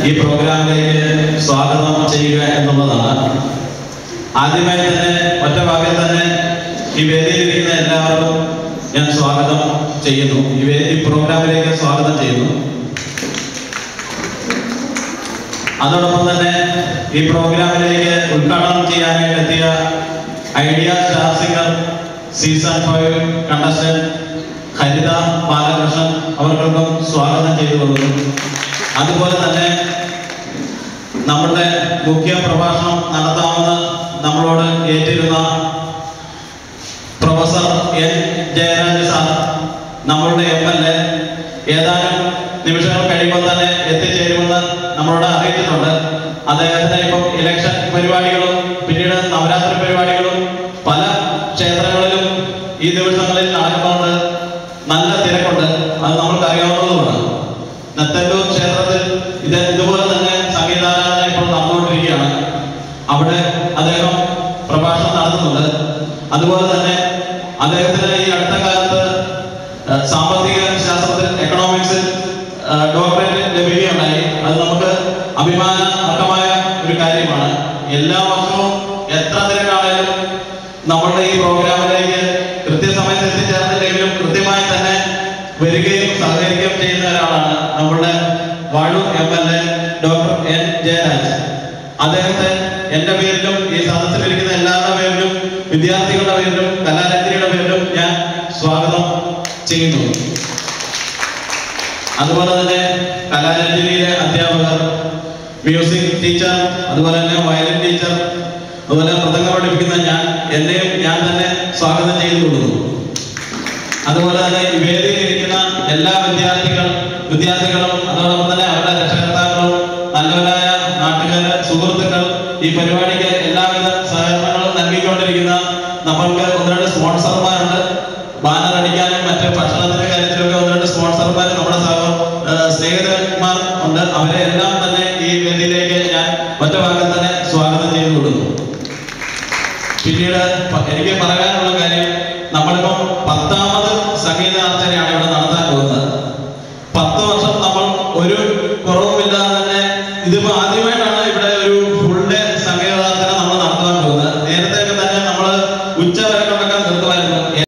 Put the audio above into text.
ഈ പ്രോഗ്രാമിലേക്ക് സ്വാഗതം ചെയ്യുക എന്നുള്ളതാണ്. ആദ്യമായി തന്നെ ഒറ്റ വാക്കിൽ തന്നെ ഈ വേദിയിലിരിക്കുന്ന എല്ലാവർക്കും ഞാൻ സ്വാഗതം ചെയ്യുന്നു, ഈ പ്രോഗ്രാമിലേക്ക് സ്വാഗതം ചെയ്യുന്നു. അതോടൊപ്പം തന്നെ ഈ പ്രോഗ്രാമിലേക്ക് ഉദ്ഘാടനം ചെയ്യാനായിട്ട് എത്തിയ Idea Star Singer season 5 contestant Haritha Balakrishnan അവർക്കും സ്വാഗതം ചെയ്തുകൊള്ളുന്നു. അതുപോലെ തന്നെ നമ്മുടെ മുഖ്യ പ്രഭാഷണം നടത്താമെന്ന് നമ്മളോട് ഏറ്റിരുന്ന പ്രൊഫസർ എൻ ജയരാജ് സാർ, നമ്മളുടെ MLA, ഏതാനും നിമിഷങ്ങൾ കഴിയുമ്പോൾ തന്നെ എത്തിച്ചേരുമെന്ന് നമ്മളോട് അറിയിച്ചിട്ടുണ്ട്. അദ്ദേഹത്തിന് ഇപ്പം ഇലക്ഷൻ പരിപാടികളും പിന്നീട് നവരാത്രി പരിപാടികളും പല ക്ഷേത്രങ്ങളിലും ഈ ദിവസങ്ങളിൽ നടക്കുന്നുണ്ട്. നല്ല തിരക്കുണ്ട്, അത് നമ്മൾക്ക് അറിയാവുന്നതുമാണ്. നത്തല്ലൂർ ക്ഷേത്രത്തിൽ ഇതുപോലെ തന്നെ സംഗീതാരാധന ഇപ്പോൾ നടന്നുകൊണ്ടിരിക്കുകയാണ്. അവിടെ അദ്ദേഹം പ്രഭാഷണം നടത്തുന്നുണ്ട്. അതുപോലെ തന്നെ അദ്ദേഹത്തിന് ഈ അടുത്ത കാലത്ത് സാമ്പത്തിക ശാസ്ത്രത്തിൽ, എക്കണോമിക്സിൽ ഡോക്ടറേറ്റ് ലഭിക്കുകയുണ്ടായി. അത് നമുക്ക് അഭിമാനകരമായ ഒരു കാര്യമാണ്. എല്ലാ വർഷവും എത്ര തിരക്കാണെങ്കിലും നമ്മളുടെ ഈ പ്രോഗ്രാമിലേക്ക് കൃത്യസമയത്ത് എത്തിച്ചേർന്നില്ലെങ്കിലും കൃത്യമായി തന്നെ വരികയും സഹകരിക്കുകയും ചെയ്യുന്ന ഒരാളാണ് നമ്മളുടെ Vazhoor MLA doctor N Jayaraj. അദ്ദേഹത്തെ എൻ്റെ പേരിലും ഈ സദസ്സിലിരിക്കുന്ന എല്ലാവരുടെ പേരിലും വിദ്യാർത്ഥികളുടെ പേരിലും കലാരഞ്ജനിയുടെ പേരിലും ഞാൻ സ്വാഗതം ചെയ്യുന്നു. അതുപോലെ തന്നെ കലാരഞ്ജനിയിലെ അധ്യാപകർ, മ്യൂസിക് ടീച്ചർ, അതുപോലെ തന്നെ വയലിൻ ടീച്ചർ, അതുപോലെ മൃദംഗം പഠിപ്പിക്കുന്ന എന്നെയും ഞാൻ തന്നെ സ്വാഗതം ചെയ്തുകൊള്ളുന്നു. അതുപോലെ തന്നെ ഈ വേദിയിലിരിക്കുന്ന എല്ലാ വിദ്യാർത്ഥികളും അതോടൊപ്പം തന്നെ അവരുടെ രക്ഷകർത്താക്കളും നല്ലവരായ നാട്ടുകാര്, സുഹൃത്തുക്കൾ, ഈ പരിപാടിക്ക് എല്ലാവിധ സഹകരണങ്ങളും നൽകിക്കൊണ്ടിരിക്കുന്ന നമ്മൾക്ക് 1-2 സ്പോൺസർമാരുണ്ട്. ബാനർ അടിക്കാനും മറ്റ് ഭക്ഷണത്തിന്റെ കാര്യത്തിലൊക്കെ 1-2 സ്പോൺസർമാർ നമ്മുടെ സ്നേഹിതന്മാർ ഉണ്ട്. അവരെ എല്ലാം തന്നെ ഈ വേദിയിലേക്ക് ഞാൻ ഒറ്റ വാക്കിൽ തന്നെ സ്വാഗതം ചെയ്തു കൊടുക്കുന്നു. പിന്നീട് എനിക്ക് പറയാനുള്ള കാര്യം, നമ്മളിപ്പം 10ാമത്